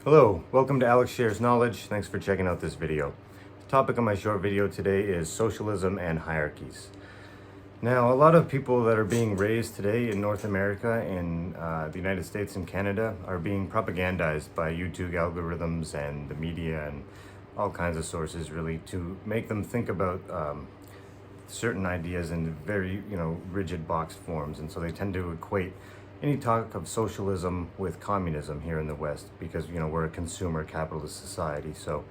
Hello, welcome to Alex Shares Knowledge. Thanks for checking out this video. The topic of my short video today is socialism and hierarchies. Now, a lot of people that are being raised today in North America, in the United States and Canada, are being propagandized by YouTube algorithms and the media and all kinds of sources, really, to make them think about certain ideas in very, rigid boxed forms. And so they tend to equate any talk of socialism with communism here in the West because, we're a consumer capitalist society. So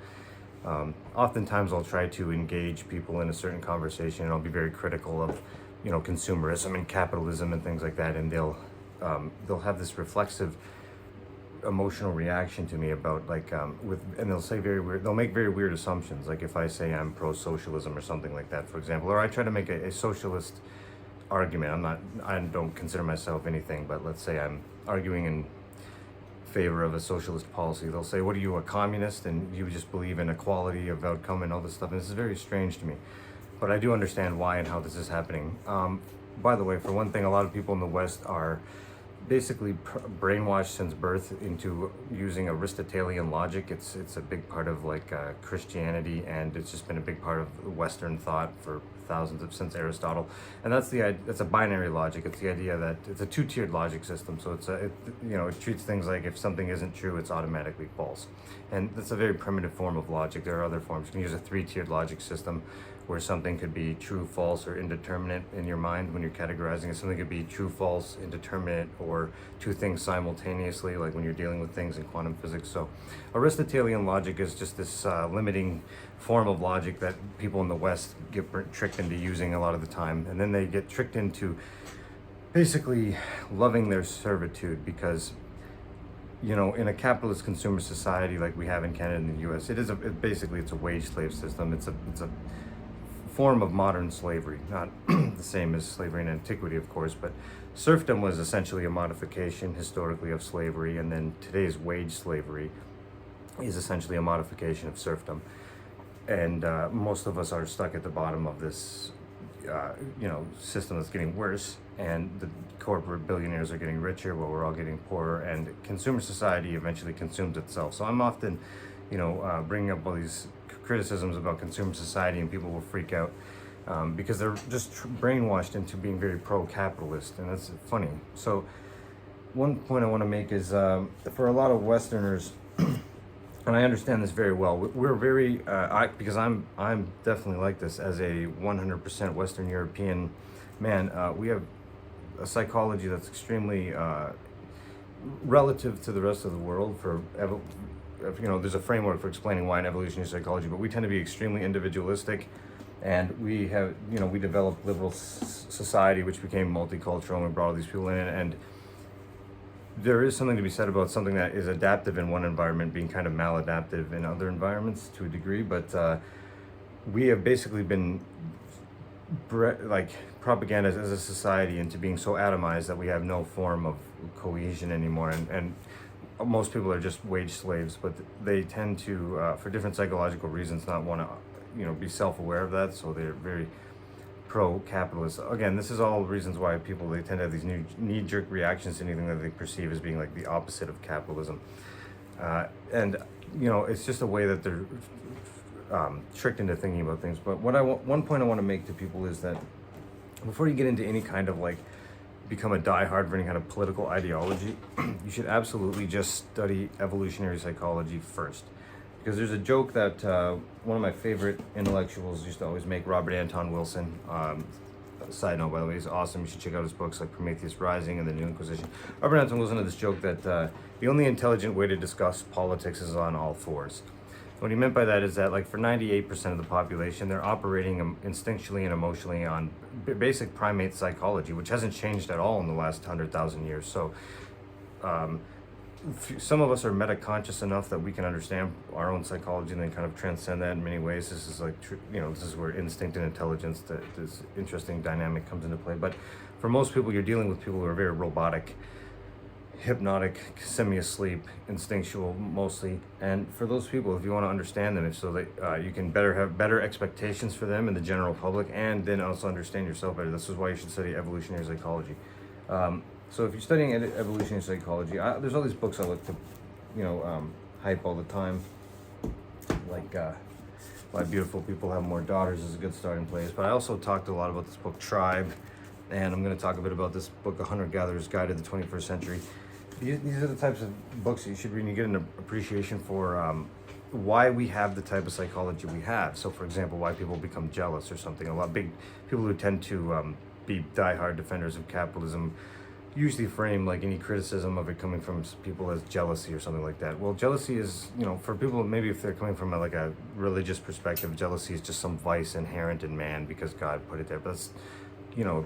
oftentimes I'll try to engage people in a certain conversation, and I'll be very critical of, consumerism and capitalism and things like that, and they'll have this reflexive emotional reaction to me about and they'll say they'll make very weird assumptions, like if I say I'm pro-socialism or something like that, for example, or I try to make a socialist argument. I don't consider myself anything, but let's say I'm arguing in favor of a socialist policy. They'll say, what are you, a communist, and you just believe in equality of outcome and all this stuff? And this is very strange to me, but I do understand why and how this is happening. By the way, for one thing, a lot of people in the West are basically brainwashed since birth into using Aristotelian logic. It's a big part of Christianity, and it's just been a big part of Western thought for since Aristotle. And that's a binary logic. It's the idea that it's a two-tiered logic system. So it treats things like if something isn't true, it's automatically false. And that's a very primitive form of logic. There are other forms. You can use a three-tiered logic system where something could be true, false, or indeterminate in your mind when you're categorizing it. Something could be true, false, indeterminate, or two things simultaneously, like when you're dealing with things in quantum physics. So Aristotelian logic is just this limiting form of logic that people in the West get tricked into using a lot of the time. And then they get tricked into basically loving their servitude because, in a capitalist consumer society like we have in Canada and the US, basically it's a wage slave system. It's a form of modern slavery, not the same as slavery in antiquity, of course, but serfdom was essentially a modification historically of slavery, and then today's wage slavery is essentially a modification of serfdom. And most of us are stuck at the bottom of this, system that's getting worse, and the corporate billionaires are getting richer while we're all getting poorer, and consumer society eventually consumes itself. So I'm often, bringing up all these criticisms about consumer society, and people will freak out because they're just brainwashed into being very pro-capitalist, and that's funny. So one point I want to make is for a lot of Westerners, and I understand this very well, we're very because I'm definitely like this as a 100% Western European man. We have a psychology that's extremely relative to the rest of the world. There's a framework for explaining why in evolutionary psychology, but we tend to be extremely individualistic, and we have, we developed liberal society, which became multicultural, and we brought all these people in, and there is something to be said about something that is adaptive in one environment being kind of maladaptive in other environments to a degree, but we have basically been propagandized as a society into being so atomized that we have no form of cohesion anymore, and most people are just wage slaves, but they tend to, for different psychological reasons, not want to, be self-aware of that. So they're very pro-capitalist. Again, this is all reasons why they tend to have these knee-jerk reactions to anything that they perceive as being like the opposite of capitalism. And it's just a way that they're tricked into thinking about things. But one point I want to make to people is that before you get into any kind of become a diehard for any kind of political ideology, you should absolutely just study evolutionary psychology first. Because there's a joke that one of my favorite intellectuals used to always make, Robert Anton Wilson. Side note, by the way, he's awesome. You should check out his books like Prometheus Rising and The New Inquisition. Robert Anton Wilson had this joke that the only intelligent way to discuss politics is on all fours. What he meant by that is that for 98% of the population, they're operating instinctually and emotionally on basic primate psychology, which hasn't changed at all in the last 100,000 years. So some of us are meta-conscious enough that we can understand our own psychology and then kind of transcend that in many ways. This is this is where instinct and intelligence, this interesting dynamic comes into play. But for most people, you're dealing with people who are very robotic, hypnotic, semi-asleep, instinctual mostly. And for those people, if you want to understand them, it's so that you can have better expectations for them and the general public, and then also understand yourself better. This is why you should study evolutionary psychology. So if you're studying evolutionary psychology, there's all these books I look to, hype all the time. Like why beautiful people have more daughters is a good starting place. But I also talked a lot about this book, Tribe, and I'm going to talk a bit about this book, A Hunter-Gatherer's Guide to the 21st Century. These are the types of books that you should read and you get an appreciation for why we have the type of psychology we have. So, for example, why people become jealous or something. A lot of big people who tend to be diehard defenders of capitalism usually frame like any criticism of it coming from people as jealousy or something like that. Well, jealousy is, you know, for people, maybe if they're coming from like a religious perspective, jealousy is just some vice inherent in man because God put it there. But that's, you know,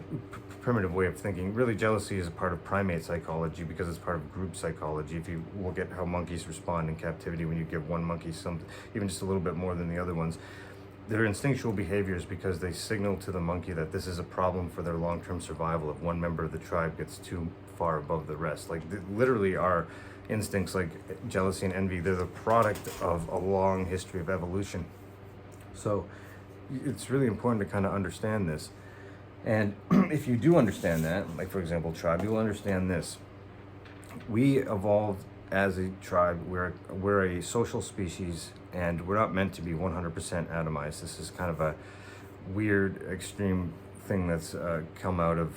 primitive way of thinking. Really, jealousy is a part of primate psychology because it's part of group psychology. If you look at how monkeys respond in captivity when you give one monkey some, even just a little bit more than the other ones, their instinctual behaviors because they signal to the monkey that this is a problem for their long-term survival if one member of the tribe gets too far above the rest. Like literally our instincts like jealousy and envy, they're the product of a long history of evolution. So it's really important to kind of understand this. And if you do understand that, like for example, tribe, you'll understand this. We evolved as a tribe. We're a social species, and we're not meant to be 100% atomized. This is kind of a weird, extreme thing that's come out of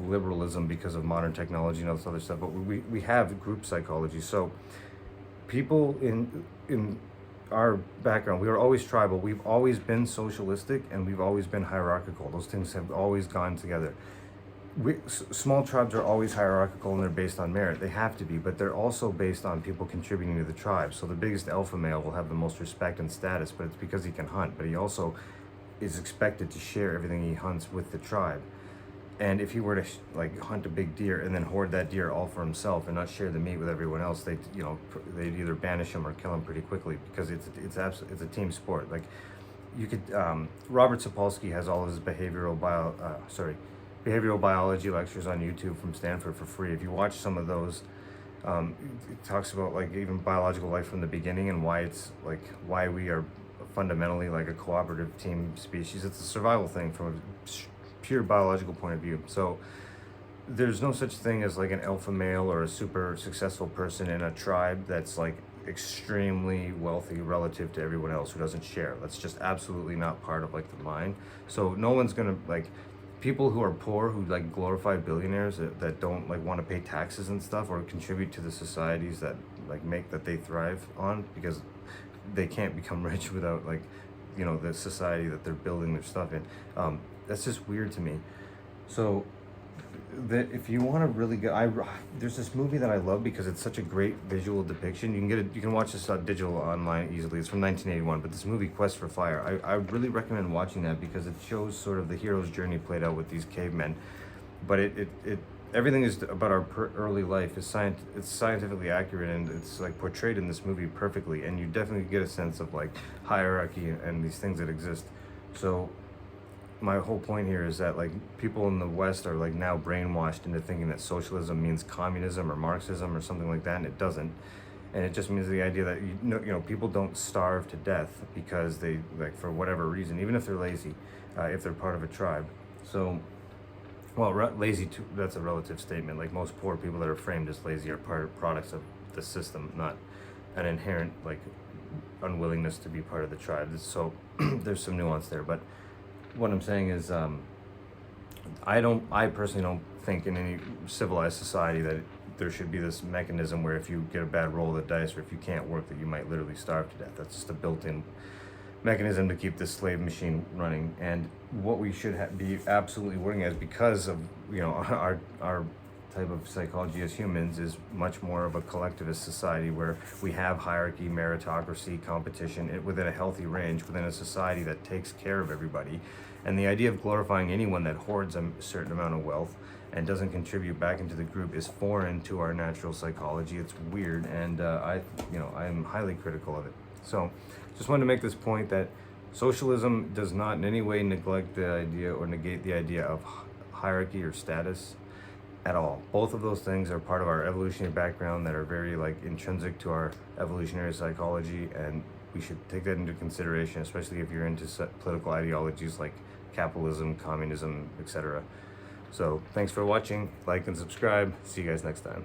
liberalism because of modern technology and all this other stuff. But we have group psychology. So people in our background, we were always tribal. We've always been socialistic, and we've always been hierarchical. Those things have always gone together. Small tribes are always hierarchical, and they're based on merit. They have to be, but they're also based on people contributing to the tribe. So the biggest alpha male will have the most respect and status, but it's because he can hunt. But he also is expected to share everything he hunts with the tribe. And if he were to like hunt a big deer and then hoard that deer all for himself and not share the meat with everyone else, they'd either banish him or kill him pretty quickly because it's a team sport. Like you could Robert Sapolsky has all of his behavioral biology lectures on YouTube from Stanford for free. If you watch some of those, it talks about like even biological life from the beginning and why it's like why we are fundamentally like a cooperative team species. It's a survival thing from a pure biological point of view. So there's no such thing as like an alpha male or a super successful person in a tribe that's like extremely wealthy relative to everyone else who doesn't share. That's just absolutely not part of like the mind. So no one's gonna like people who are poor who like glorify billionaires that don't like want to pay taxes and stuff or contribute to the societies that like make that they thrive on because they can't become rich without like, you know, the society that they're building their stuff in. That's just weird to me. So that if you want to really go, there's this movie that I love because it's such a great visual depiction. You can get it, you can watch this digital online easily. It's from 1981, but this movie Quest for Fire, I really recommend watching that because it shows sort of the hero's journey played out with these cavemen. But it everything is about our early life is it's scientifically accurate, and it's like portrayed in this movie perfectly, and you definitely get a sense of like hierarchy and these things that exist. So my whole point here is that like people in the West are like now brainwashed into thinking that socialism means communism or Marxism or something like that, and it doesn't. And it just means the idea that you know people don't starve to death because they like for whatever reason, even if they're lazy, if they're part of a tribe. So, well, lazy too, that's a relative statement. Like most poor people that are framed as lazy are products of the system, not an inherent like unwillingness to be part of the tribe. So there's some nuance there, but what I'm saying is I personally don't think in any civilized society that there should be this mechanism where if you get a bad roll of the dice or if you can't work that you might literally starve to death. That's just a built-in mechanism to keep this slave machine running. And what we should be absolutely working as, because of our type of psychology as humans, is much more of a collectivist society where we have hierarchy, meritocracy, competition within a healthy range, within a society that takes care of everybody. And the idea of glorifying anyone that hoards a certain amount of wealth and doesn't contribute back into the group is foreign to our natural psychology. It's weird, and I'm highly critical of it. So just wanted to make this point that socialism does not in any way neglect the idea or negate the idea of hierarchy or status at all. Both of those things are part of our evolutionary background that are very like intrinsic to our evolutionary psychology, and we should take that into consideration, especially if you're into political ideologies like capitalism, communism, etc. So thanks for watching, like and subscribe. See you guys next time.